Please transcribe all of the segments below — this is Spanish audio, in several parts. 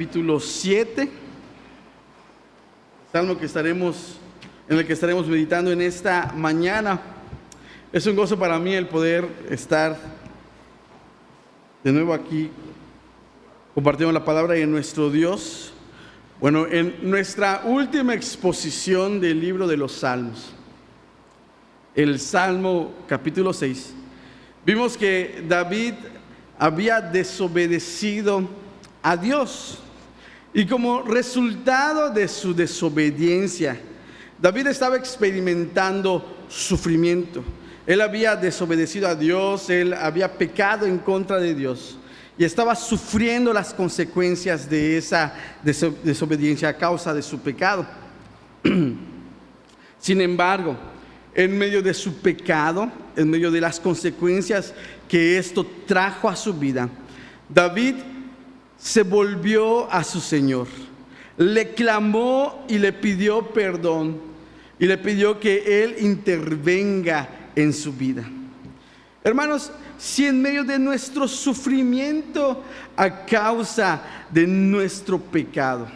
Capítulo 7, salmo en el que estaremos meditando en esta mañana. Es un gozo para mí el poder estar de nuevo aquí compartiendo la palabra de nuestro Dios. Bueno, en nuestra última exposición del libro de los Salmos, el Salmo capítulo 6, vimos que David había desobedecido a Dios. Y como resultado de su desobediencia, David estaba experimentando sufrimiento. Él había desobedecido a Dios, él había pecado en contra de Dios y estaba sufriendo las consecuencias de esa desobediencia a causa de su pecado. Sin embargo, en medio de su pecado, en medio de las consecuencias que esto trajo a su vida, David se volvió a su Señor, le clamó y le pidió perdón y le pidió que Él intervenga en su vida. Hermanos, si en medio de nuestro sufrimiento a causa de nuestro pecado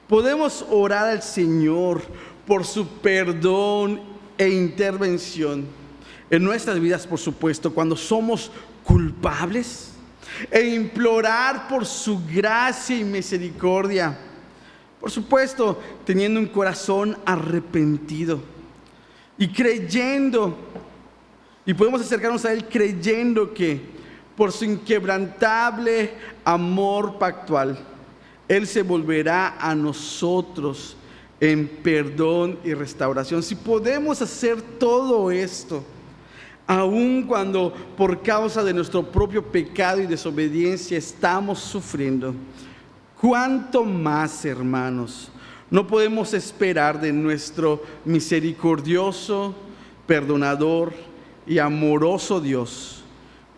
podemos orar al Señor por su perdón e intervención en nuestras vidas, por supuesto, cuando somos culpables, e implorar por su gracia y misericordia, por supuesto, teniendo un corazón arrepentido y creyendo, y podemos acercarnos a Él creyendo que por su inquebrantable amor pactual, Él se volverá a nosotros en perdón y restauración. Si podemos hacer todo esto, aun cuando por causa de nuestro propio pecado y desobediencia estamos sufriendo, ¿cuánto más, hermanos, no podemos esperar de nuestro misericordioso, perdonador y amoroso Dios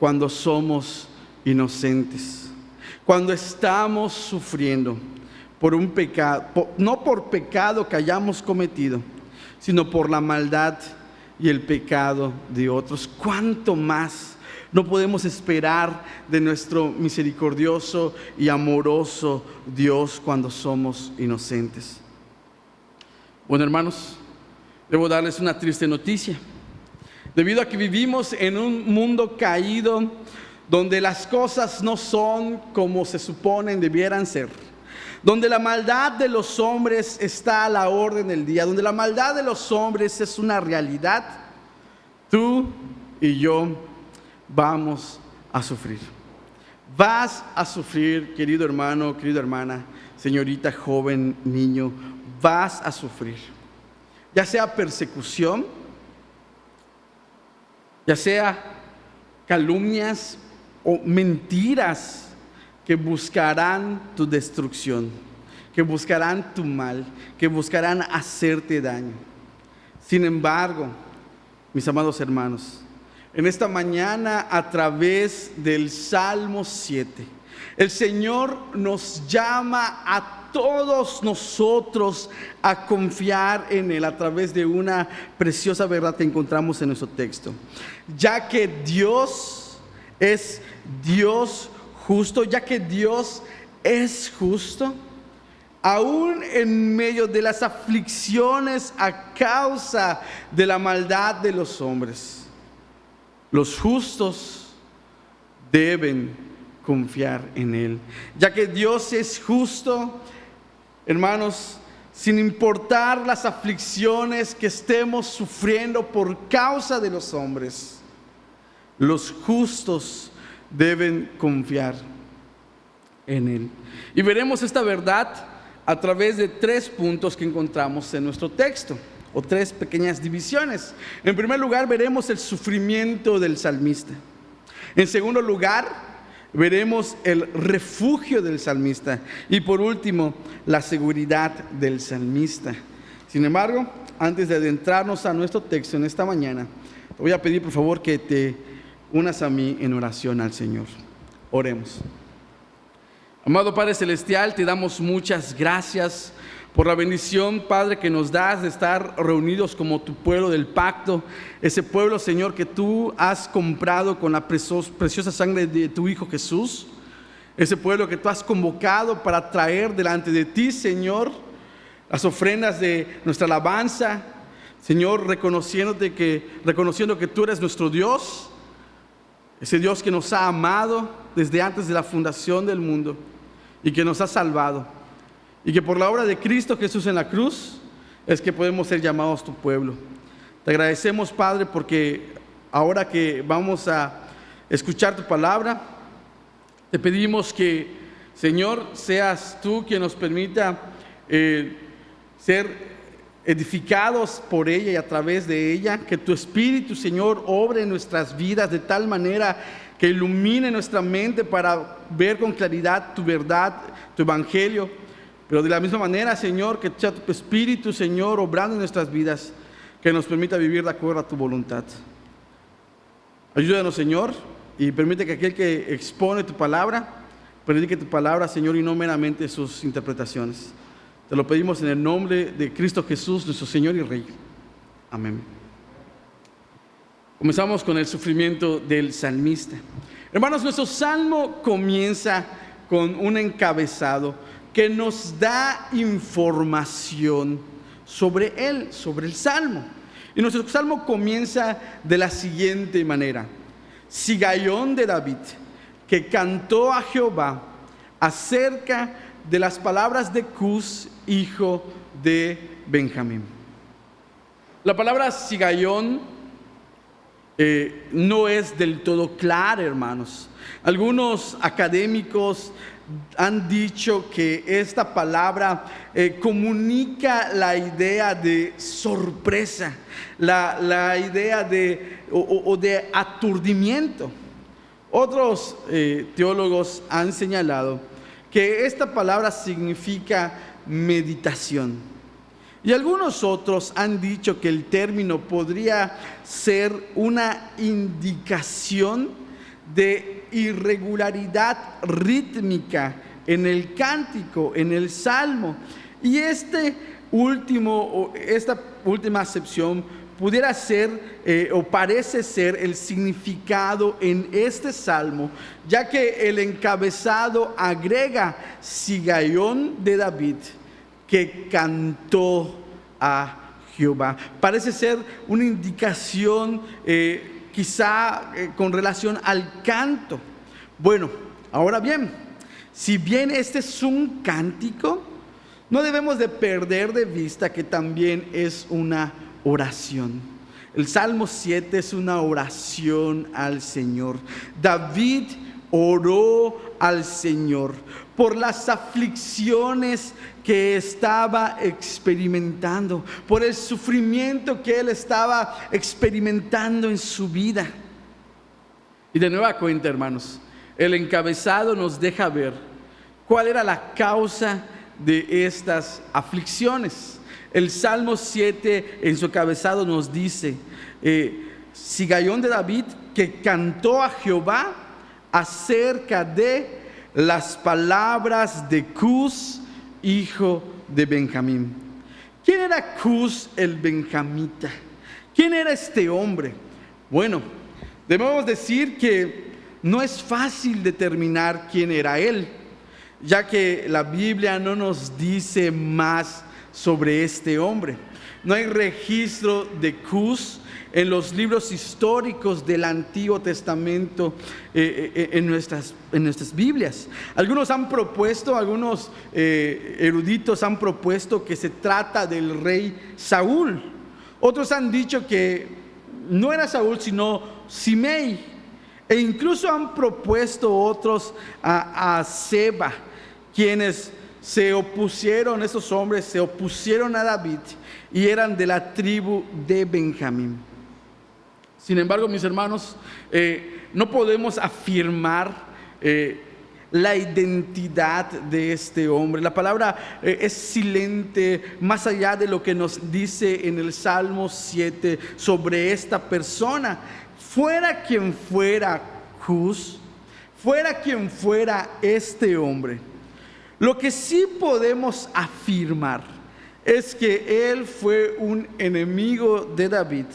cuando somos inocentes? Cuando estamos sufriendo por un pecado, no por pecado que hayamos cometido, sino por la maldad y el pecado de otros. ¿Cuánto más no podemos esperar de nuestro misericordioso y amoroso Dios cuando somos inocentes? Bueno, hermanos, debo darles una triste noticia. Debido a que vivimos en un mundo caído, donde las cosas no son como se suponen debieran ser, donde la maldad de los hombres está a la orden del día, donde la maldad de los hombres es una realidad, tú y yo vamos a sufrir. Vas a sufrir, querido hermano, querida hermana, señorita, joven, niño, vas a sufrir. Ya sea persecución, ya sea calumnias o mentiras que buscarán tu destrucción, que buscarán tu mal, que buscarán hacerte daño. Sin embargo, mis amados hermanos, en esta mañana, a través del Salmo 7, el Señor nos llama a todos nosotros a confiar en Él a través de una preciosa verdad que encontramos en nuestro texto. Ya que Dios es Dios justo, ya que Dios es justo, aún en medio de las aflicciones a causa de la maldad de los hombres, los justos deben confiar en Él. Ya que Dios es justo, hermanos, sin importar las aflicciones que estemos sufriendo por causa de los hombres, los justos deben confiar en Él. Y veremos esta verdad a través de 3 puntos que encontramos en nuestro texto, o 3 pequeñas divisiones. En primer lugar, veremos el sufrimiento del salmista. En segundo lugar, veremos el refugio del salmista. Y por último, la seguridad del salmista. Sin embargo, antes de adentrarnos a nuestro texto en esta mañana, te voy a pedir por favor que te unas a mí en oración al Señor. Oremos. Amado Padre Celestial, te damos muchas gracias por la bendición, Padre, que nos das de estar reunidos como tu pueblo del pacto, ese pueblo, Señor, que tú has comprado con la preciosa sangre de tu Hijo Jesús. ese pueblo que tú has convocado para traer delante de ti, Señor, las ofrendas de nuestra alabanza, Señor, reconociendo que tú eres nuestro Dios, ese Dios que nos ha amado desde antes de la fundación del mundo y que nos ha salvado, y que por la obra de Cristo Jesús en la cruz es que podemos ser llamados tu pueblo. Te agradecemos, Padre, porque ahora que vamos a escuchar tu palabra, te pedimos que, Señor, seas tú quien nos permita ser edificados por ella y a través de ella, que tu Espíritu, Señor, obre en nuestras vidas de tal manera que ilumine nuestra mente para ver con claridad tu verdad, tu evangelio, pero de la misma manera, Señor, que sea tu Espíritu, Señor, obrando en nuestras vidas, que nos permita vivir de acuerdo a tu voluntad. Ayúdanos, Señor, y permite que aquel que expone tu palabra predique tu palabra, Señor, y no meramente sus interpretaciones. Te lo pedimos en el nombre de Cristo Jesús, nuestro Señor y Rey. Amén. Comenzamos con el sufrimiento del salmista. Hermanos, nuestro salmo comienza con un encabezado que nos da información sobre él, sobre el salmo. Y nuestro salmo comienza de la siguiente manera: Sigaión de David, que cantó a Jehová acerca de las palabras de Cus, hijo de Benjamín. La palabra Sigaión no es del todo clara, hermanos. Algunos académicos han dicho que esta palabra comunica la idea de sorpresa, la idea de aturdimiento. Otros teólogos han señalado que esta palabra significa meditación. Y algunos otros han dicho que el término podría ser una indicación de irregularidad rítmica en el cántico, en el salmo. Y esta última acepción pudiera ser o parece ser el significado en este salmo, ya que el encabezado agrega Sigaión de David, que cantó a Jehová. Parece ser una indicación quizá con relación al canto. Bueno, ahora bien, si bien este es un cántico, no debemos de perder de vista que también es una oración. El Salmo 7 es una oración al Señor. David oró al Señor por las aflicciones que estaba experimentando, por el sufrimiento que él estaba experimentando en su vida. Y de nueva cuenta, hermanos, el encabezado nos deja ver cuál era la causa de estas aflicciones. El Salmo 7 en su encabezado nos dice: Sigaión de David, que cantó a Jehová acerca de las palabras de Cus, hijo de Benjamín. ¿Quién era Cus el benjamita? ¿Quién era este hombre? Bueno, debemos decir que no es fácil determinar quién era él, ya que la Biblia no nos dice más sobre este hombre. No hay registro de Cus en los libros históricos del Antiguo Testamento, en nuestras Biblias. Algunos eruditos han propuesto que se trata del rey Saúl. Otros han dicho que no era Saúl, sino Simei. E incluso han propuesto otros a Seba, quienes esos hombres se opusieron a David y eran de la tribu de Benjamín. Sin embargo, mis hermanos, no podemos afirmar la identidad de este hombre. La palabra es silente, más allá de lo que nos dice en el Salmo 7 sobre esta persona. Fuera quien fuera Cus, fuera quien fuera este hombre, lo que sí podemos afirmar es que él fue un enemigo de David,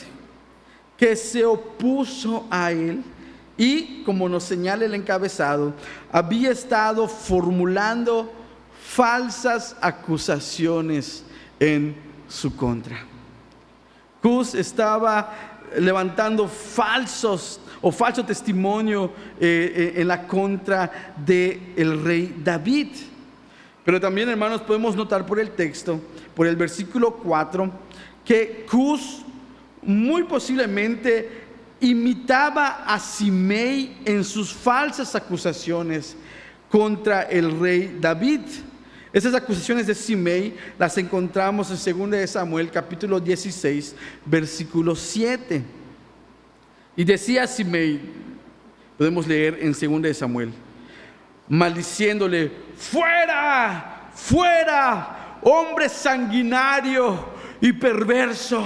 que se opuso a él y, como nos señala el encabezado, había estado formulando falsas acusaciones en su contra. Cus estaba levantando falso testimonio en la contra del rey David. Pero también, hermanos, podemos notar por el texto, por el versículo 4, que Cus muy posiblemente imitaba a Simei en sus falsas acusaciones contra el rey David. Esas acusaciones de Simei las encontramos en 2 de Samuel, capítulo 16, versículo 7. Y decía Simei, podemos leer en 2 de Samuel, maldiciéndole: fuera, fuera, hombre sanguinario y perverso.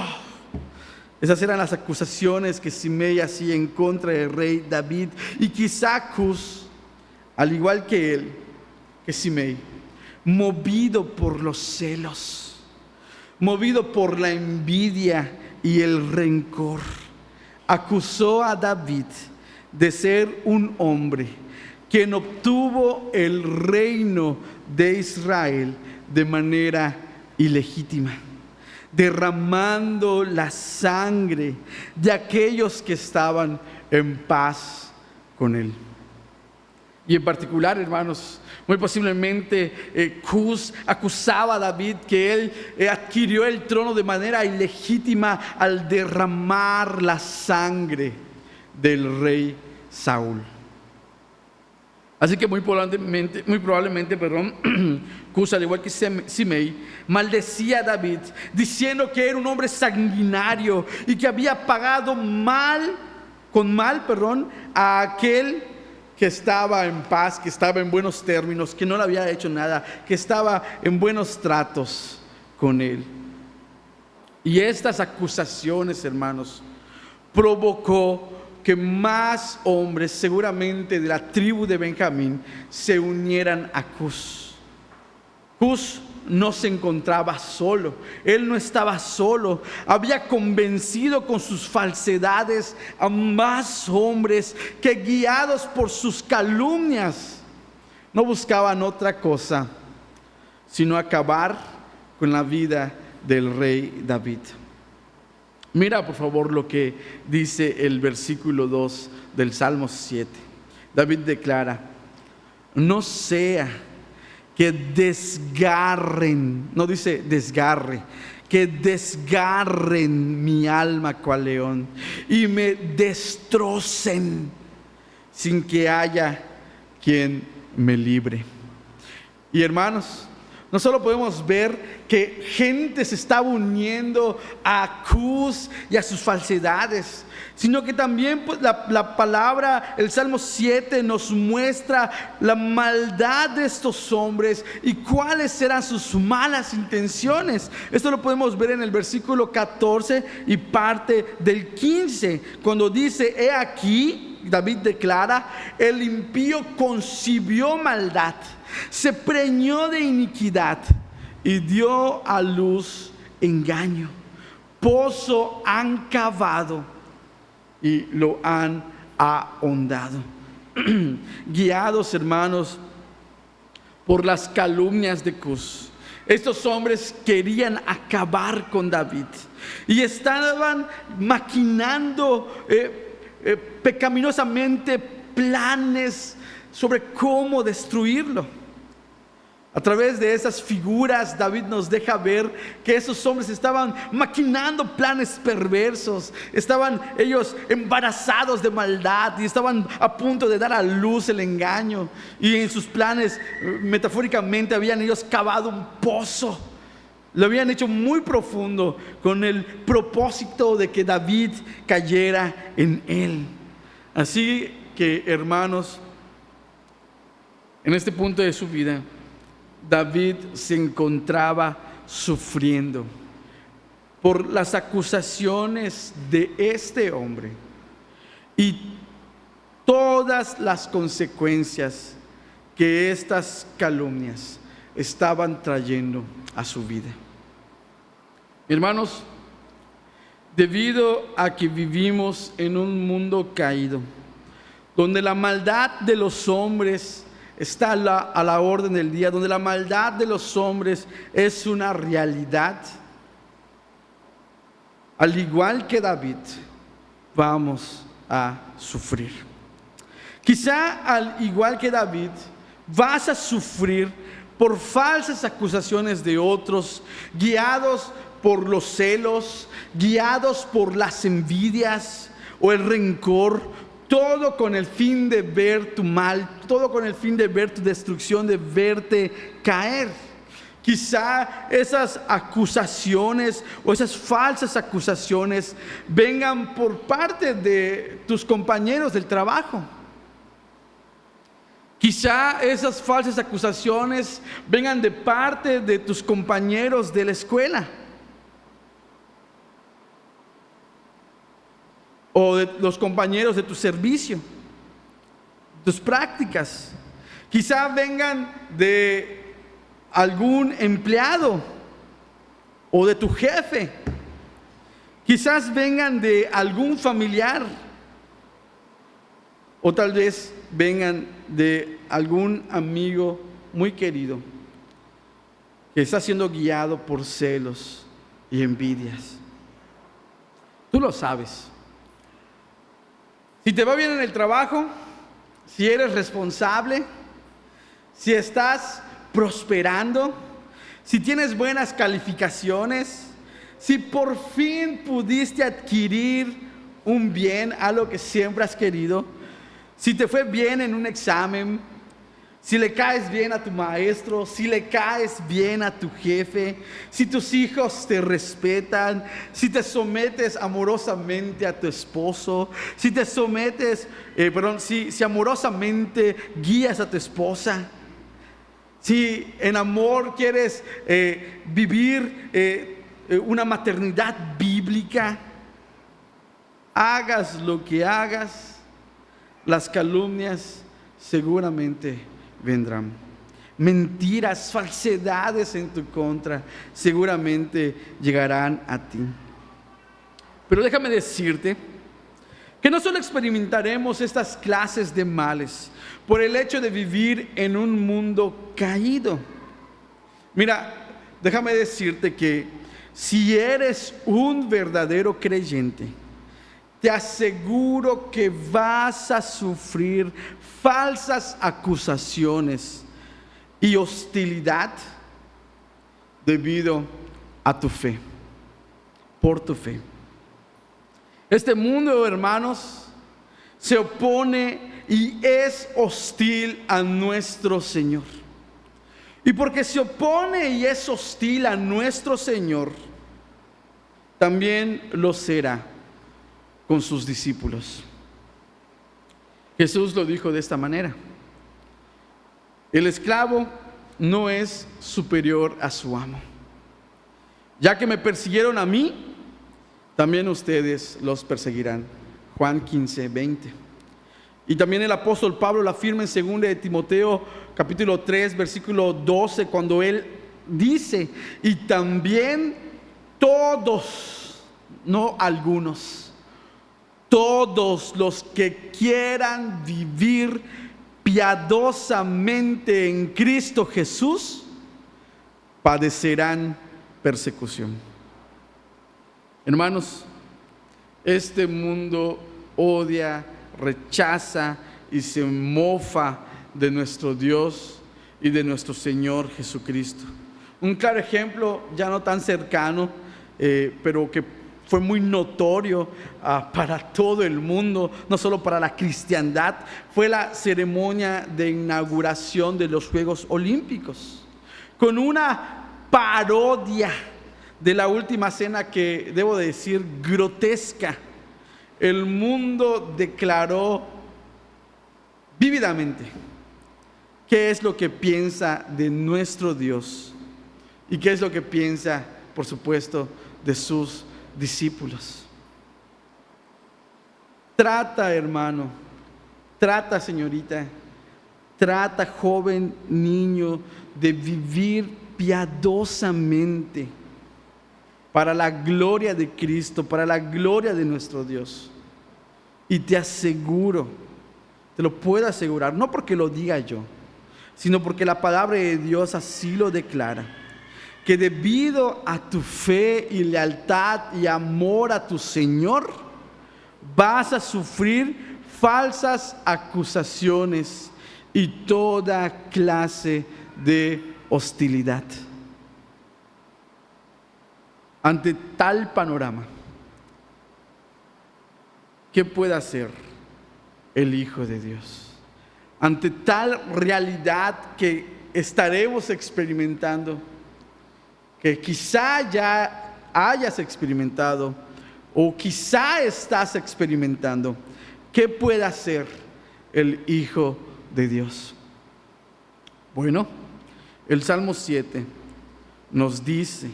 Esas eran las acusaciones que Simei hacía en contra del rey David. Y quizá Cus, al igual que él, que Simei, movido por los celos, movido por la envidia y el rencor, acusó a David de ser un hombre quien obtuvo el reino de Israel de manera ilegítima, derramando la sangre de aquellos que estaban en paz con él. Y en particular, hermanos, muy posiblemente Cus acusaba a David que él adquirió el trono de manera ilegítima al derramar la sangre del rey Saúl. Así que muy probablemente, Cus, al igual que Simei, maldecía a David, diciendo que era un hombre sanguinario y que había pagado con mal a aquel que estaba en paz, que estaba en buenos términos, que no le había hecho nada, que estaba en buenos tratos con él. Y estas acusaciones, hermanos, provocó que más hombres, seguramente de la tribu de Benjamín, se unieran a Cus. Cus no se encontraba solo, él no estaba solo, había convencido con sus falsedades a más hombres que, guiados por sus calumnias, no buscaban otra cosa sino acabar con la vida del rey David. Mira por favor lo que dice el versículo 2 del Salmo 7. David declara: no sea que desgarren, no dice desgarre, que desgarren mi alma cual león y me destrocen sin que haya quien me libre. Y hermanos, no solo podemos ver que gente se estaba uniendo a Cus y a sus falsedades, sino que también la palabra, el Salmo 7 nos muestra la maldad de estos hombres y cuáles eran sus malas intenciones. Esto lo podemos ver en el versículo 14 y parte del 15, cuando dice: he aquí, David declara, el impío concibió maldad, se preñó de iniquidad y dio a luz engaño. Pozo han cavado y lo han ahondado. Guiados, hermanos, por las calumnias de Cus, estos hombres querían acabar con David y estaban maquinando pecaminosamente planes sobre cómo destruirlo. A través de esas figuras, David nos deja ver que esos hombres estaban maquinando planes perversos, estaban ellos embarazados de maldad y estaban a punto de dar a luz el engaño. Y en sus planes, metafóricamente, habían ellos cavado un pozo. Lo habían hecho muy profundo con el propósito de que David cayera en él. Así que, hermanos, en este punto de su vida, David se encontraba sufriendo por las acusaciones de este hombre y todas las consecuencias que estas calumnias estaban trayendo a su vida. Hermanos, debido a que vivimos en un mundo caído, donde la maldad de los hombres está a la orden del día, donde la maldad de los hombres es una realidad, al igual que David, vamos a sufrir. Quizá al igual que David, vas a sufrir por falsas acusaciones de otros, guiados por los celos, guiados por las envidias o el rencor, todo con el fin de ver tu mal, todo con el fin de ver tu destrucción, de verte caer. Quizá esas acusaciones o esas falsas acusaciones vengan por parte de tus compañeros del trabajo. Quizá esas falsas acusaciones vengan de parte de tus compañeros de la escuela o de los compañeros de tu servicio, tus prácticas. Quizá vengan de algún empleado o de tu jefe. Quizás vengan de algún familiar o tal vez vengan de algún amigo muy querido que está siendo guiado por celos y envidias. Tú lo sabes. Si te va bien en el trabajo, si eres responsable, si estás prosperando, si tienes buenas calificaciones, si por fin pudiste adquirir un bien, algo que siempre has querido, si te fue bien en un examen, si le caes bien a tu maestro, si le caes bien a tu jefe, si tus hijos te respetan, si te sometes amorosamente a tu esposo, si te sometes, si amorosamente guías a tu esposa, si en amor quieres vivir una maternidad bíblica, hagas lo que hagas, las calumnias seguramente vendrán. Mentiras, falsedades en tu contra seguramente llegarán a ti. Pero déjame decirte que no solo experimentaremos estas clases de males por el hecho de vivir en un mundo caído. Mira, déjame decirte que si eres un verdadero creyente, te aseguro que vas a sufrir falsas acusaciones y hostilidad debido a tu fe, por tu fe. Este mundo, hermanos, se opone y es hostil a nuestro Señor. Y porque se opone y es hostil a nuestro Señor, también lo será con sus discípulos. Jesús lo dijo de esta manera: el esclavo no es superior a su amo. Ya que me persiguieron a mí, también ustedes los perseguirán. Juan 15:20. Y también el apóstol Pablo lo afirma en 2 de Timoteo capítulo 3 versículo 12, cuando él dice: y también todos, no algunos, todos los que quieran vivir piadosamente en Cristo Jesús padecerán persecución. Hermanos, este mundo odia, rechaza y se mofa de nuestro Dios y de nuestro Señor Jesucristo. Un claro ejemplo, ya no tan cercano, pero que fue muy notorio para todo el mundo, no solo para la cristiandad, fue la ceremonia de inauguración de los Juegos Olímpicos, con una parodia de la última cena que, debo decir, grotesca. El mundo declaró vívidamente qué es lo que piensa de nuestro Dios y qué es lo que piensa, por supuesto, de sus discípulos. Trata, hermano, trata, señorita, trata, joven, niño, de vivir piadosamente para la gloria de Cristo, para la gloria de nuestro Dios. Y te aseguro Te lo puedo asegurar, no porque lo diga yo, sino porque la palabra de Dios así lo declara, que debido a tu fe y lealtad y amor a tu Señor, vas a sufrir falsas acusaciones y toda clase de hostilidad. Ante tal panorama, ¿qué puede hacer el Hijo de Dios? Ante tal realidad que estaremos experimentando, que quizá ya hayas experimentado o quizá estás experimentando, ¿qué puede hacer el Hijo de Dios? Bueno, el Salmo 7 nos dice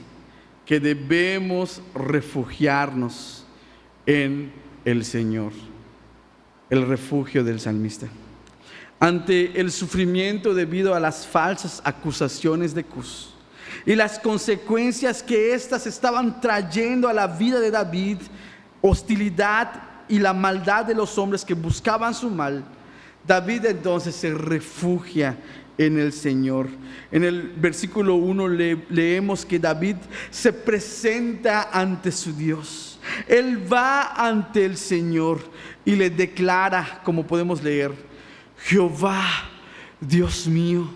que debemos refugiarnos en el Señor, el refugio del salmista. Ante el sufrimiento debido a las falsas acusaciones de Cus y las consecuencias que éstas estaban trayendo a la vida de David, hostilidad y la maldad de los hombres que buscaban su mal, David entonces se refugia en el Señor. En el versículo 1 leemos que David se presenta ante su Dios. Él va ante el Señor y le declara, como podemos leer: Jehová, Dios mío,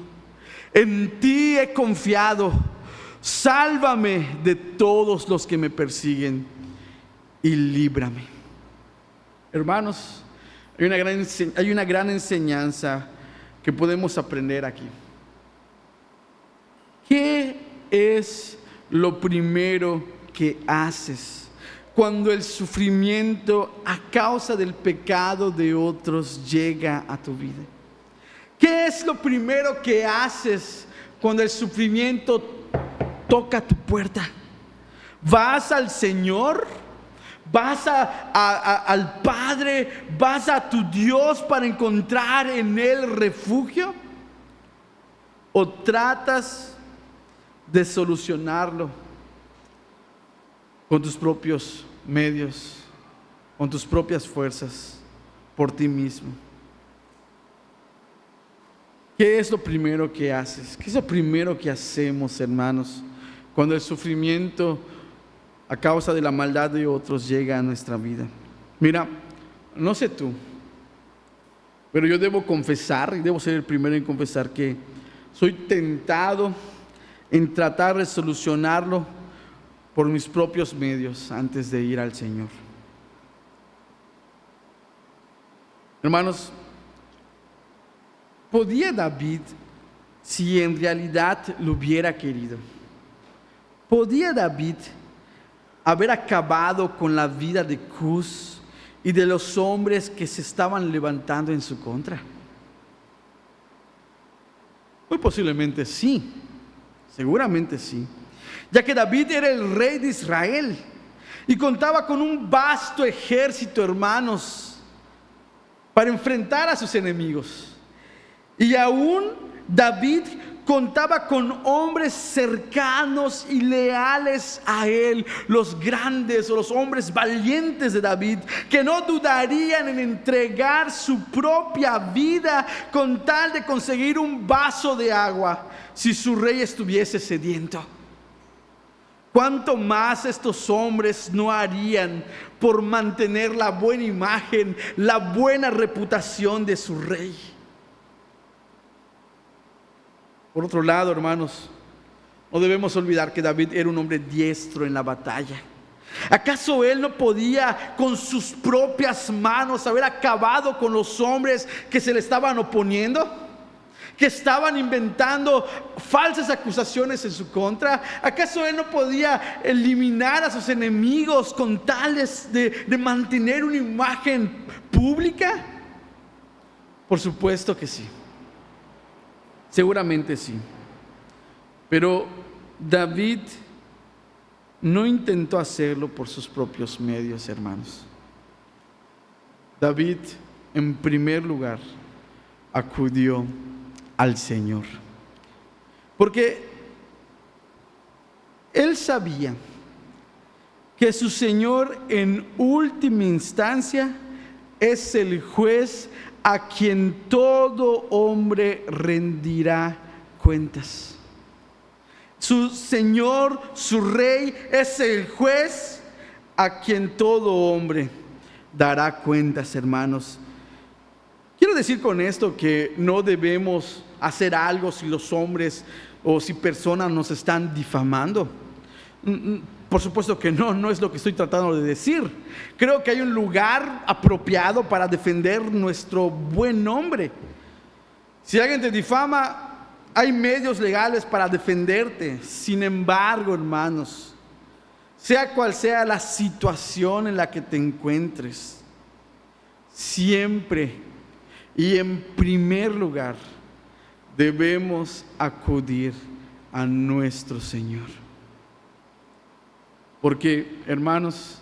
en ti he confiado, sálvame de todos los que me persiguen y líbrame. Hermanos, hay una gran enseñanza que podemos aprender aquí. ¿Qué es lo primero que haces cuando el sufrimiento a causa del pecado de otros llega a tu vida? ¿Qué es lo primero que haces cuando el sufrimiento toca tu puerta? ¿Vas al Señor? ¿Vas al Padre? ¿Vas a tu Dios para encontrar en Él refugio? ¿O tratas de solucionarlo con tus propios medios, con tus propias fuerzas, por ti mismo? ¿Qué es lo primero que haces? ¿Qué es lo primero que hacemos, hermanos, cuando el sufrimiento a causa de la maldad de otros llega a nuestra vida? Mira, no sé tú, pero yo debo confesar, y debo ser el primero en confesar, que soy tentado en tratar de solucionarlo por mis propios medios antes de ir al Señor. Hermanos, ¿podía David, si en realidad lo hubiera querido, podía David haber acabado con la vida de Cus y de los hombres que se estaban levantando en su contra? Muy posiblemente sí, seguramente sí, ya que David era el rey de Israel y contaba con un vasto ejército, hermanos, para enfrentar a sus enemigos. Y aún David contaba con hombres cercanos y leales a él, los grandes o los hombres valientes de David, que no dudarían en entregar su propia vida con tal de conseguir un vaso de agua si su rey estuviese sediento. ¿Cuánto más estos hombres no harían por mantener la buena imagen, la buena reputación de su rey? Por otro lado, hermanos, no debemos olvidar que David era un hombre diestro en la batalla. ¿Acaso él no podía con sus propias manos haber acabado con los hombres que se le estaban oponiendo, que estaban inventando falsas acusaciones en su contra? ¿Acaso él no podía eliminar a sus enemigos con tales de mantener una imagen pública? Por supuesto que sí. Seguramente sí. Pero David no intentó hacerlo por sus propios medios, hermanos. David, en primer lugar, acudió al Señor, porque él sabía que su Señor en última instancia es el juez a quien todo hombre rendirá cuentas. Su Señor, su Rey, es el juez a quien todo hombre dará cuentas, hermanos. Quiero decir con esto que no debemos hacer algo si los hombres o si personas nos están difamando. Por supuesto que no es lo que estoy tratando de decir. Creo que hay un lugar apropiado para defender nuestro buen nombre. Si alguien te difama, hay medios legales para defenderte. Sin embargo, hermanos, sea cual sea la situación en la que te encuentres, siempre y en primer lugar debemos acudir a nuestro Señor. Porque, hermanos,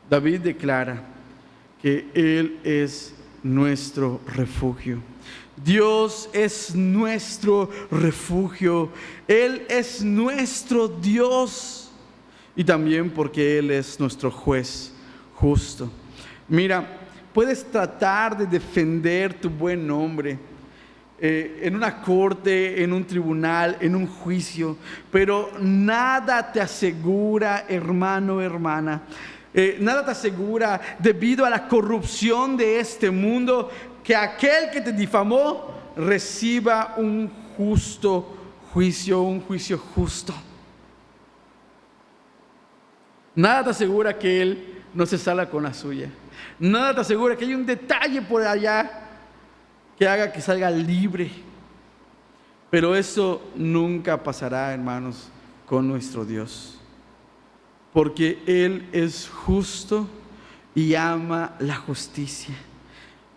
David declara que Él es nuestro refugio. Dios es nuestro refugio. Él es nuestro Dios. Y también porque Él es nuestro juez justo. Mira, puedes tratar de defender tu buen nombre en una corte, en un tribunal, en un juicio, pero nada te asegura, hermano, hermana, nada te asegura, debido a la corrupción de este mundo, que aquel que te difamó reciba un justo juicio, un juicio justo. Nada te asegura que Él no se salga con la suya. Nada te asegura que hay un detalle por allá que haga que salga libre. Pero eso nunca pasará, hermanos, con nuestro Dios. Porque Él es justo y ama la justicia.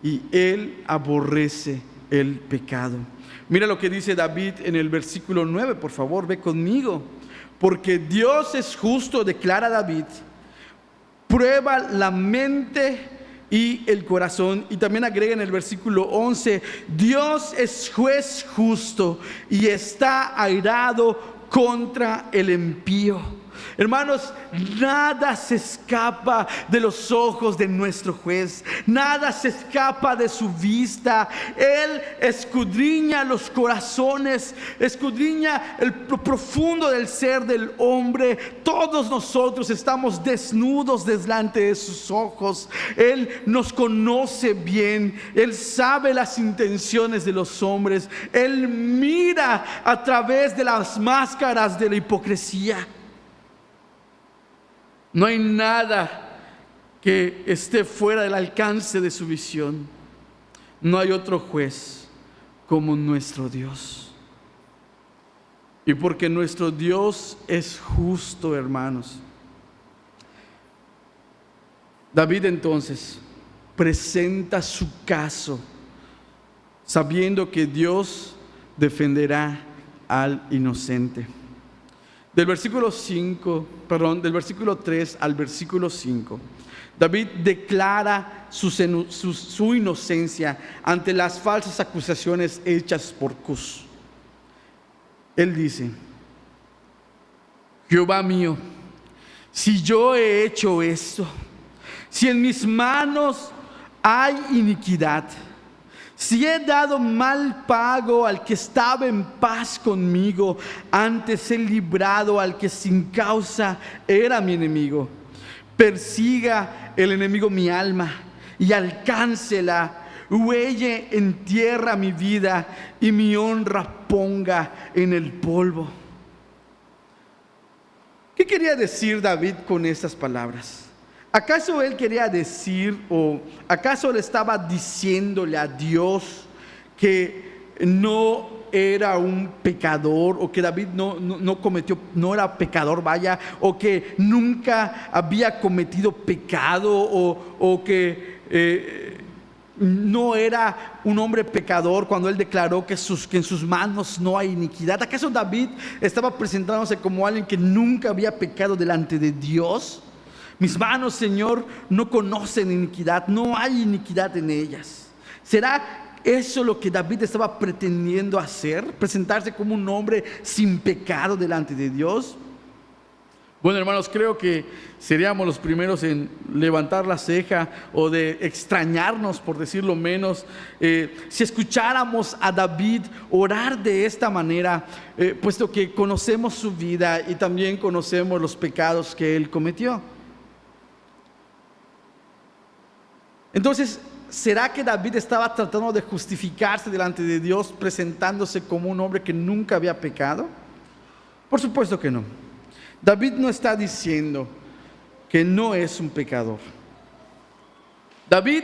Y Él aborrece el pecado. Mira lo que dice David en el versículo 9, por favor, ve conmigo. Porque Dios es justo, declara David, prueba la mente y el corazón. Y también agrega en el versículo 11, Dios es juez justo y está airado contra el impío. Hermanos, nada se escapa de los ojos de nuestro juez, nada se escapa de su vista. Él escudriña los corazones, escudriña lo profundo del ser del hombre. Todos nosotros estamos desnudos delante de sus ojos. Él nos conoce bien, Él sabe las intenciones de los hombres, Él mira a través de las máscaras de la hipocresía. No hay nada que esté fuera del alcance de su visión. No hay otro juez como nuestro Dios. Y porque nuestro Dios es justo, hermanos, David entonces presenta su caso, sabiendo que Dios defenderá al inocente. Del versículo 3 al versículo 5, David declara su inocencia ante las falsas acusaciones hechas por Cus. Él dice: Jehová mío, si yo he hecho esto, si en mis manos hay iniquidad, si he dado mal pago al que estaba en paz conmigo, antes he librado al que sin causa era mi enemigo. Persiga el enemigo mi alma y alcáncela, huelle en tierra mi vida y mi honra ponga en el polvo. ¿Qué quería decir David con estas palabras? ¿Acaso él quería decir, o acaso le estaba diciéndole a Dios que no era un pecador, o que David no era pecador, o que nunca había cometido pecado, o que no era un hombre pecador cuando él declaró que en sus manos no hay iniquidad? ¿Acaso David estaba presentándose como alguien que nunca había pecado delante de Dios? Mis manos, Señor, no conocen iniquidad, no hay iniquidad en ellas. ¿Será eso lo que David estaba pretendiendo hacer? ¿Presentarse como un hombre sin pecado delante de Dios? Bueno, hermanos, creo que seríamos los primeros en levantar la ceja o de extrañarnos, por decirlo menos, si escucháramos a David orar de esta manera, puesto que conocemos su vida y también conocemos los pecados que él cometió. Entonces, ¿será que David estaba tratando de justificarse delante de Dios, presentándose como un hombre que nunca había pecado? Por supuesto que no. David no está diciendo que no es un pecador. David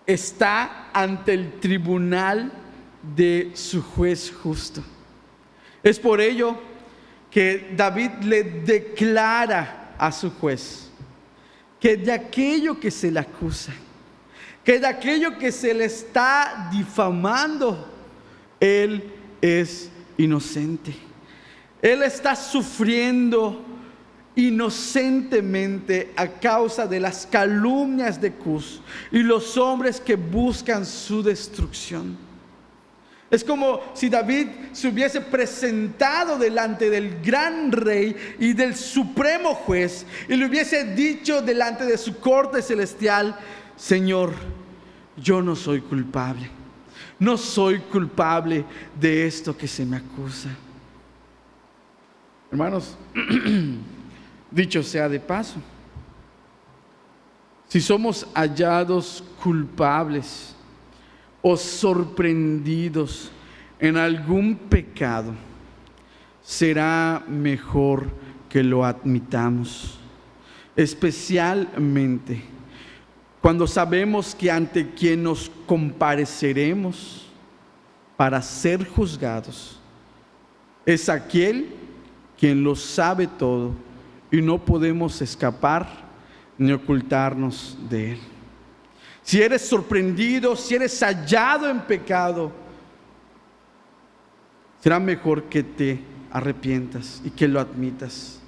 está ante el tribunal de su juez justo. Es por ello que David le declara a su juez que de aquello que se le acusa, que de aquello que se le está difamando, él es inocente. Él está sufriendo inocentemente a causa de las calumnias de Cus y los hombres que buscan su destrucción. Es como si David se hubiese presentado delante del gran rey y del supremo juez y le hubiese dicho delante de su corte celestial: Señor, yo no soy culpable, no soy culpable de esto que se me acusa. Hermanos, dicho sea de paso, si somos hallados culpables o sorprendidos en algún pecado, será mejor que lo admitamos, especialmente cuando sabemos que ante quien nos compareceremos para ser juzgados es aquel quien lo sabe todo y no podemos escapar ni ocultarnos de él. Si eres sorprendido, si eres hallado en pecado, será mejor que te arrepientas y que lo admitas,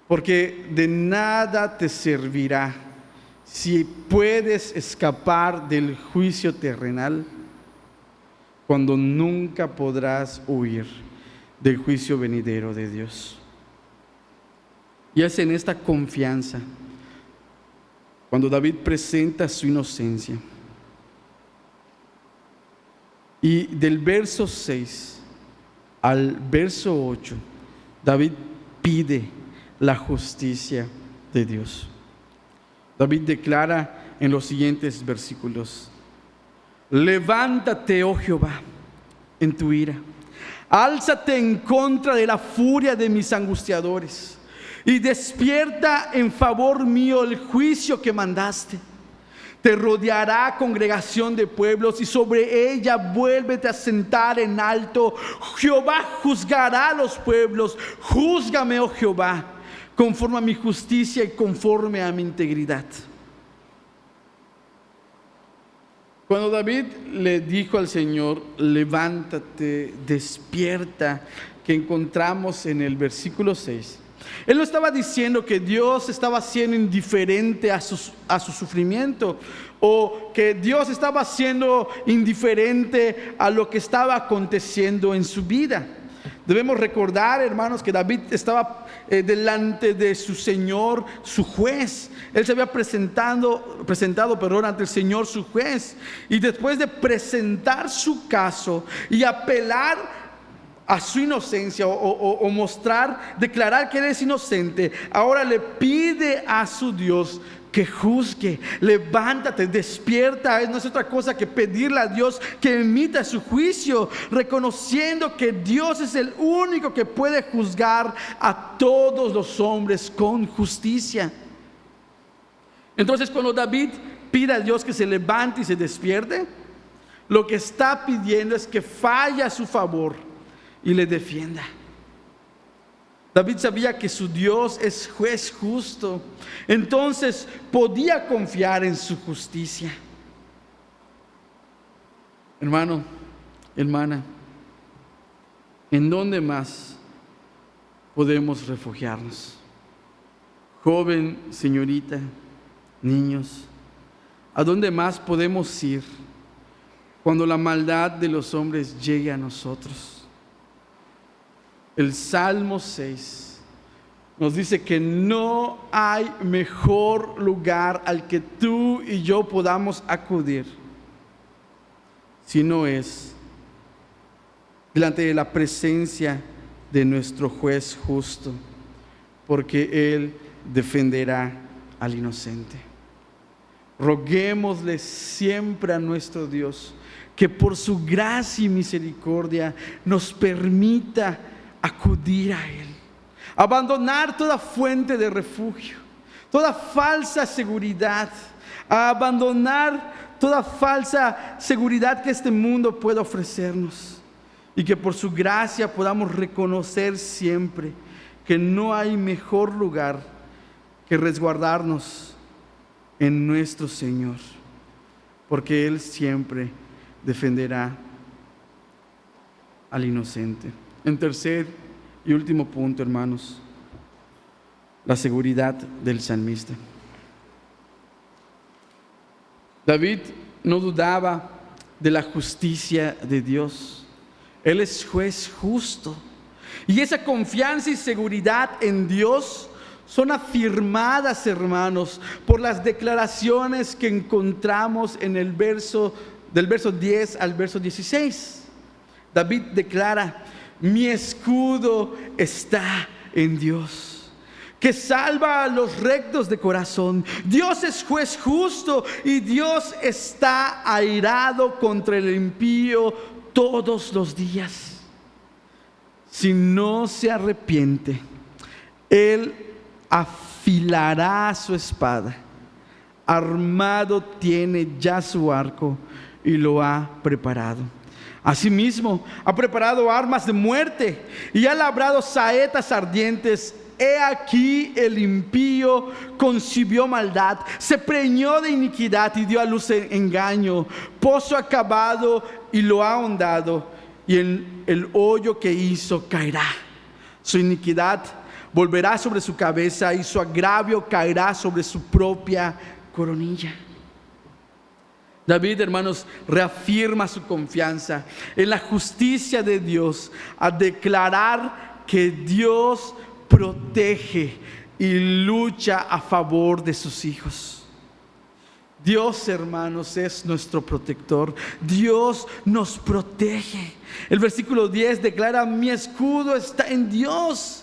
porque de nada te servirá si puedes escapar del juicio terrenal cuando nunca podrás huir del juicio venidero de Dios. Y es en esta confianza cuando David presenta su inocencia. Y del verso 6 al verso 8, David pide la justicia de Dios. David declara en los siguientes versículos: levántate, oh Jehová, en tu ira. Álzate en contra de la furia de mis angustiadores y despierta en favor mío el juicio que mandaste. Te rodeará congregación de pueblos y sobre ella vuélvete a sentar en alto. Jehová juzgará a los pueblos. Júzgame, oh Jehová, conforme a mi justicia y conforme a mi integridad. Cuando David le dijo al Señor: levántate, despierta, que encontramos en el versículo 6, él no estaba diciendo que Dios estaba siendo indiferente a su sufrimiento, o que Dios estaba siendo indiferente a lo que estaba aconteciendo en su vida. Debemos recordar, hermanos, que David estaba delante de su Señor, su juez. Él se había presentado ante el Señor, su juez. Y después de presentar su caso y apelar a su inocencia o declarar que él es inocente, ahora le pide a su Dios que juzgue. Levántate, despierta. No es otra cosa que pedirle a Dios que emita su juicio, reconociendo que Dios es el único que puede juzgar a todos los hombres con justicia. Entonces, cuando David pide a Dios que se levante y se despierte, lo que está pidiendo es que falle a su favor y le defienda. David sabía que su Dios es juez justo, entonces podía confiar en su justicia. Hermano, hermana, ¿en dónde más podemos refugiarnos? Joven, señorita, niños, ¿a dónde más podemos ir cuando la maldad de los hombres llegue a nosotros? El Salmo 6 nos dice que no hay mejor lugar al que tú y yo podamos acudir, si no es delante de la presencia de nuestro juez justo, porque Él defenderá al inocente. Roguémosle siempre a nuestro Dios que por su gracia y misericordia nos permita acudir a Él, abandonar toda fuente de refugio, toda falsa seguridad, abandonar toda falsa seguridad que este mundo pueda ofrecernos, y que por su gracia podamos reconocer siempre que no hay mejor lugar que resguardarnos en nuestro Señor, porque Él siempre defenderá al inocente. En tercer y último punto, hermanos, la seguridad del salmista. David no dudaba de la justicia de Dios. Él es juez justo. Y esa confianza y seguridad en Dios son afirmadas, hermanos, por las declaraciones que encontramos en el verso, del verso 10 al verso 16. David declara: mi escudo está en Dios, que salva a los rectos de corazón. Dios es juez justo y Dios está airado contra el impío todos los días. Si no se arrepiente, Él afilará su espada. Armado tiene ya su arco y lo ha preparado. Asimismo, ha preparado armas de muerte y ha labrado saetas ardientes. He aquí el impío concibió maldad, se preñó de iniquidad y dio a luz engaño. Pozo acabado y lo ha ahondado, y en el hoyo que hizo caerá. Su iniquidad volverá sobre su cabeza y su agravio caerá sobre su propia coronilla. David, hermanos, reafirma su confianza en la justicia de Dios al declarar que Dios protege y lucha a favor de sus hijos. Dios, hermanos, es nuestro protector. Dios nos protege. El versículo 10 declara: mi escudo está en Dios.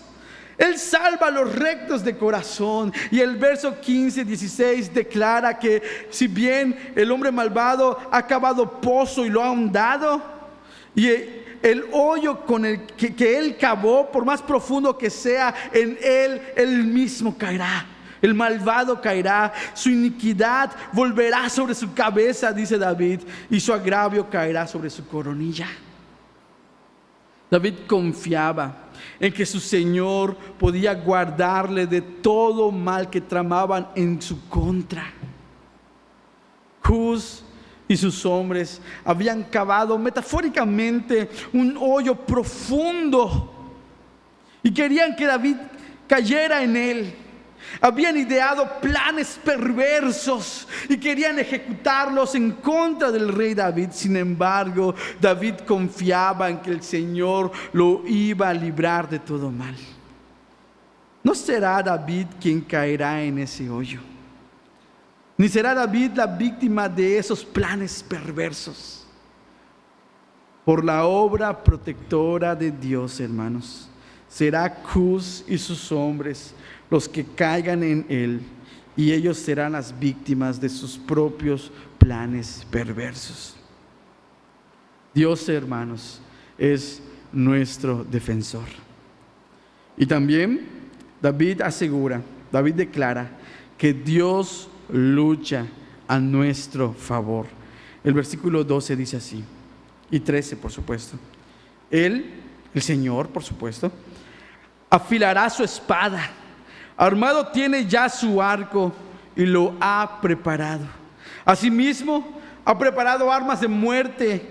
Él salva a los rectos de corazón. Y el verso 15-16 declara que si bien el hombre malvado ha cavado pozo y lo ha ahondado, y el hoyo con el que él cavó, por más profundo que sea, en él mismo caerá. El malvado caerá, su iniquidad volverá sobre su cabeza, dice David, y su agravio caerá sobre su coronilla. David confiaba en que su Señor podía guardarle de todo mal que tramaban en su contra. Cus y sus hombres habían cavado metafóricamente un hoyo profundo y querían que David cayera en él. Habían ideado planes perversos y querían ejecutarlos en contra del rey David. Sin embargo, David confiaba en que el Señor lo iba a librar de todo mal. No será David quien caerá en ese hoyo, ni será David la víctima de esos planes perversos. Por la obra protectora de Dios, hermanos, será Cus y sus hombres los que caigan en él, y ellos serán las víctimas de sus propios planes perversos. Dios, hermanos, es nuestro defensor. Y también David declara que Dios lucha a nuestro favor. El versículo 12 dice así, y 13 por supuesto: Él, el Señor, por supuesto, afilará su espada. Armado tiene ya su arco y lo ha preparado. Asimismo, ha preparado armas de muerte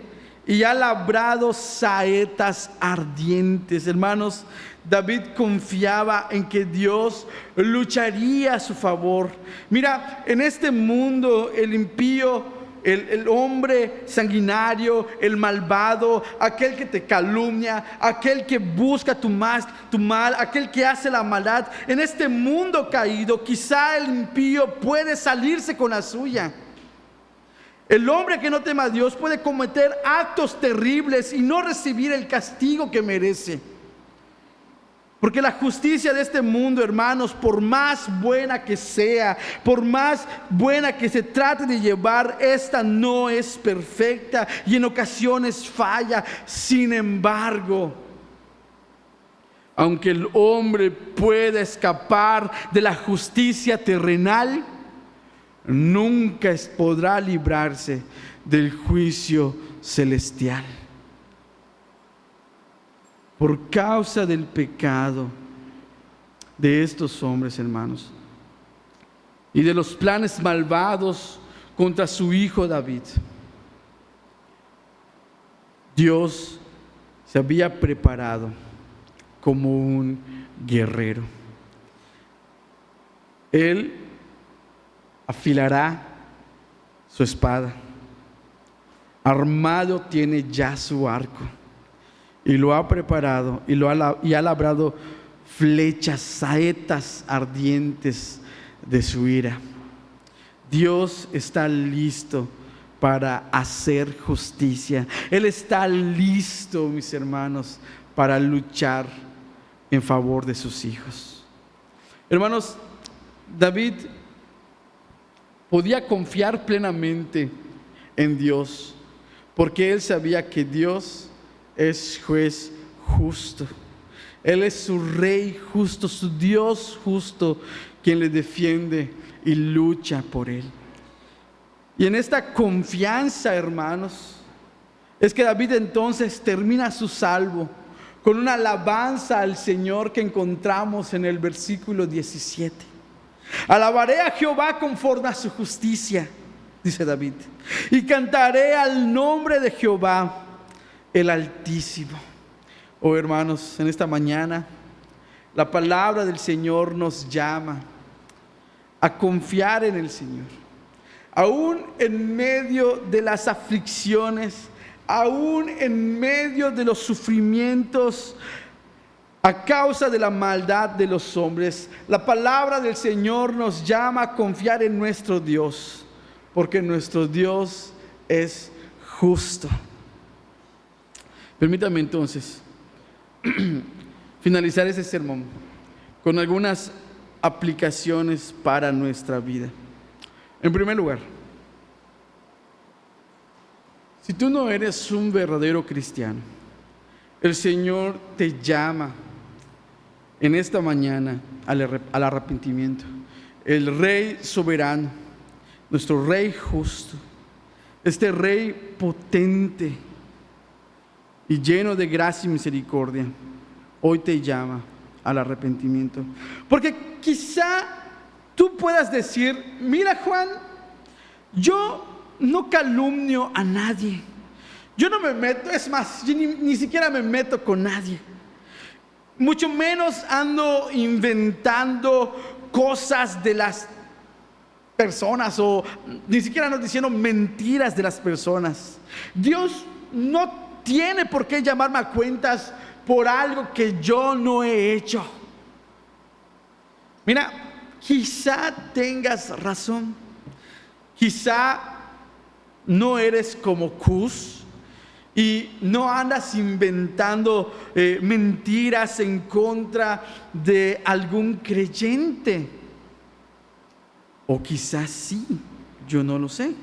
y ha labrado saetas ardientes. Hermanos, David confiaba en que Dios lucharía a su favor. Mira, en este mundo el impío el hombre sanguinario, el malvado, aquel que te calumnia, aquel que busca tu mal, aquel que hace la maldad. En este mundo caído, quizá el impío puede salirse con la suya. El hombre que no teme a Dios puede cometer actos terribles y no recibir el castigo que merece. Porque la justicia de este mundo, hermanos, por más buena que sea, por más buena que se trate de llevar, esta no es perfecta y en ocasiones falla. Sin embargo, aunque el hombre pueda escapar de la justicia terrenal, nunca podrá librarse del juicio celestial. Por causa del pecado de estos hombres, hermanos, y de los planes malvados contra su hijo David, Dios se había preparado como un guerrero. Él afilará su espada, armado tiene ya su arco, y lo ha preparado y ha labrado flechas, saetas ardientes de su ira. Dios está listo para hacer justicia. Él está listo, mis hermanos, para luchar en favor de sus hijos. Hermanos, David podía confiar plenamente en Dios, porque él sabía que Dios es juez justo. Él es su rey justo, su Dios justo, quien le defiende y lucha por él. Y en esta confianza, hermanos, es que David entonces termina su salmo con una alabanza al Señor que encontramos en el versículo 17. Alabaré a Jehová conforme a su justicia, dice David, y cantaré al nombre de Jehová el Altísimo. Oh, hermanos, en esta mañana la palabra del Señor nos llama a confiar en el Señor, aún en medio de las aflicciones, aún en medio de los sufrimientos a causa de la maldad de los hombres. La palabra del Señor nos llama a confiar en nuestro Dios, porque nuestro Dios es justo. Permítame entonces finalizar ese sermón con algunas aplicaciones para nuestra vida. En primer lugar, si tú no eres un verdadero cristiano, el Señor te llama en esta mañana al arrepentimiento. El Rey soberano, nuestro Rey justo, este Rey potente y lleno de gracia y misericordia, hoy te llama al arrepentimiento. Porque quizá tú puedas decir: mira, Juan, yo no calumnio a nadie, yo no me meto, es más, yo ni siquiera me meto con nadie, mucho menos ando inventando cosas de las personas, o ni siquiera ando diciendo mentiras de las personas. Dios no tiene por qué llamarme a cuentas por algo que yo no he hecho. Mira, quizá tengas razón, quizá no eres como Cus y no andas inventando mentiras en contra de algún creyente, o quizás sí, yo no lo sé.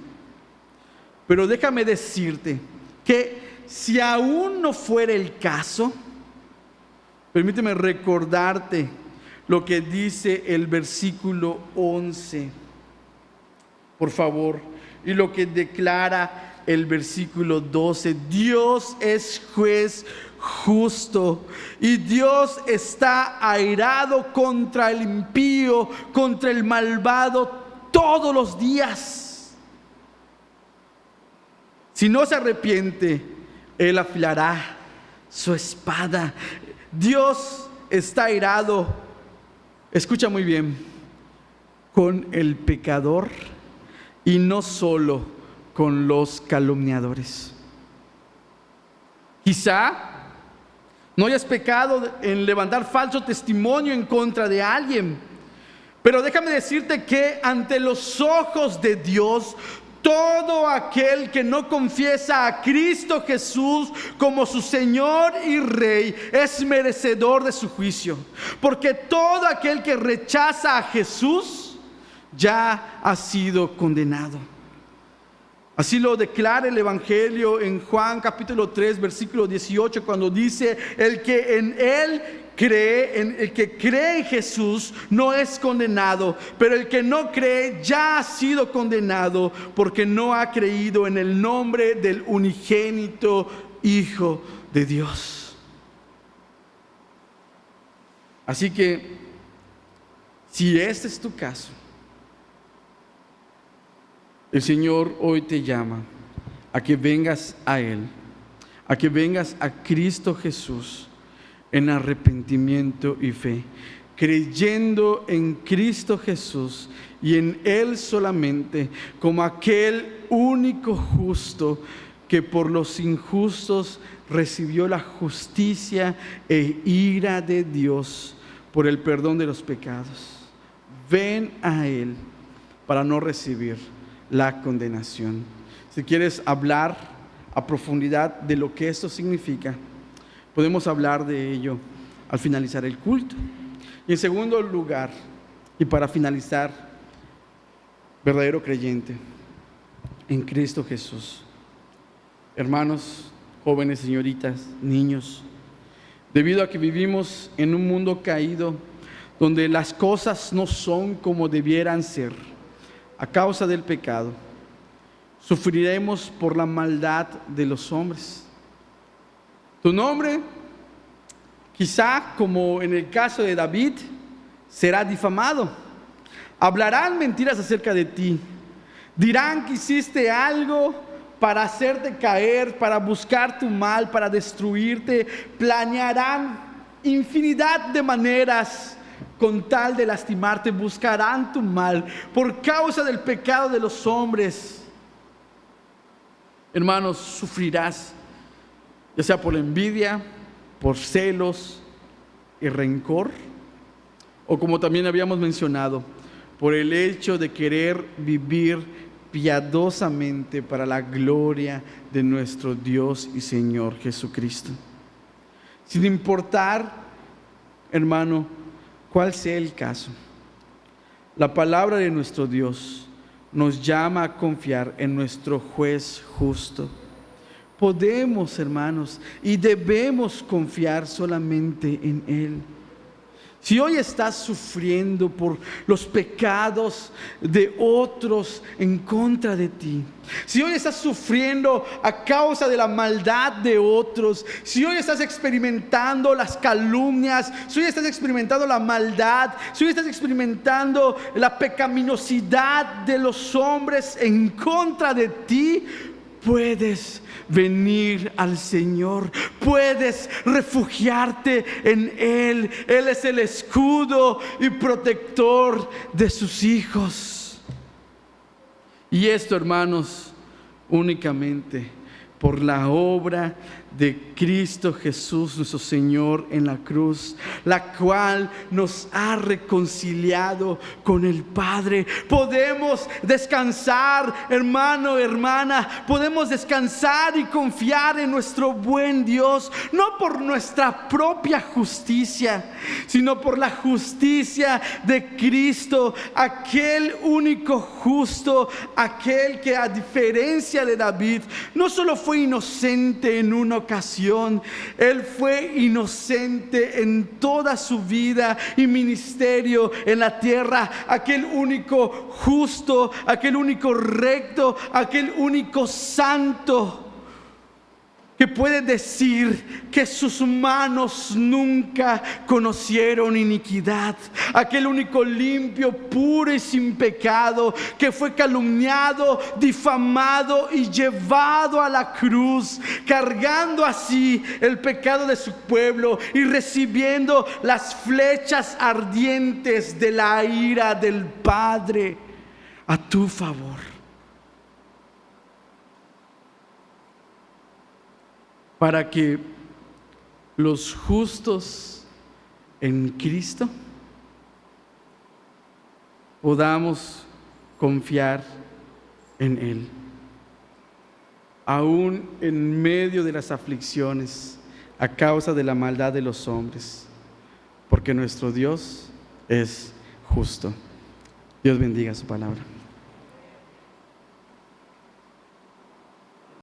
Pero déjame decirte que si aún no fuera el caso, permíteme recordarte lo que dice el versículo 11, por favor, y lo que declara el versículo 12. Dios es juez justo y Dios está airado contra el impío, contra el malvado todos los días. Si no se arrepiente, Él afilará su espada. Dios está airado, escucha muy bien, con el pecador, y no solo con los calumniadores. Quizá no hayas pecado en levantar falso testimonio en contra de alguien, pero déjame decirte que ante los ojos de Dios, todo aquel que no confiesa a Cristo Jesús como su Señor y Rey es merecedor de su juicio. Porque todo aquel que rechaza a Jesús ya ha sido condenado. Así lo declara el Evangelio en Juan capítulo 3, versículo 18, cuando dice: el que en Él cree, el que cree en Jesús no es condenado, pero el que no cree ya ha sido condenado, porque no ha creído en el nombre del unigénito Hijo de Dios. Así que, si este es tu caso, el Señor hoy te llama a que vengas a Él, a que vengas a Cristo Jesús en arrepentimiento y fe, creyendo en Cristo Jesús y en Él solamente, como aquel único justo que por los injustos recibió la justicia e ira de Dios por el perdón de los pecados. Ven a Él para no recibir la condenación. Si quieres hablar a profundidad de lo que esto significa, podemos hablar de ello al finalizar el culto. Y en segundo lugar, y para finalizar, verdadero creyente en Cristo Jesús. Hermanos, jóvenes, señoritas, niños, debido a que vivimos en un mundo caído, donde las cosas no son como debieran ser, a causa del pecado, sufriremos por la maldad de los hombres. Tu nombre, quizá como en el caso de David, será difamado. Hablarán mentiras acerca de ti. Dirán que hiciste algo para hacerte caer, para buscar tu mal, para destruirte. Planearán infinidad de maneras con tal de lastimarte. Buscarán tu mal por causa del pecado de los hombres. Hermanos, sufrirás, ya sea por la envidia, por celos y rencor, o como también habíamos mencionado, por el hecho de querer vivir piadosamente para la gloria de nuestro Dios y Señor Jesucristo. Sin importar, hermano, cuál sea el caso, la palabra de nuestro Dios nos llama a confiar en nuestro juez justo. Podemos, hermanos, y debemos confiar solamente en Él. Si hoy estás sufriendo por los pecados de otros en contra de ti, si hoy estás sufriendo a causa de la maldad de otros, si hoy estás experimentando las calumnias, si hoy estás experimentando la maldad, si hoy estás experimentando la pecaminosidad de los hombres en contra de ti, puedes venir al Señor, puedes refugiarte en Él. Él es el escudo y protector de sus hijos. Y esto, hermanos, únicamente por la obra de Cristo Jesús, nuestro Señor, en la cruz, la cual nos ha reconciliado con el Padre. Podemos descansar, hermano, hermana, podemos descansar y confiar en nuestro buen Dios, no por nuestra propia justicia, sino por la justicia de Cristo, aquel único justo, aquel que, a diferencia de David, no solo fue inocente en una ocasión, él fue inocente en toda su vida y ministerio en la tierra. Aquel único justo, aquel único recto, aquel único santo, que puede decir que sus manos nunca conocieron iniquidad. Aquel único limpio, puro y sin pecado, que fue calumniado, difamado y llevado a la cruz, cargando así el pecado de su pueblo y recibiendo las flechas ardientes de la ira del Padre a tu favor. para que los justos en Cristo podamos confiar en Él, aún en medio de las aflicciones a causa de la maldad de los hombres, porque nuestro Dios es justo. Dios bendiga su palabra.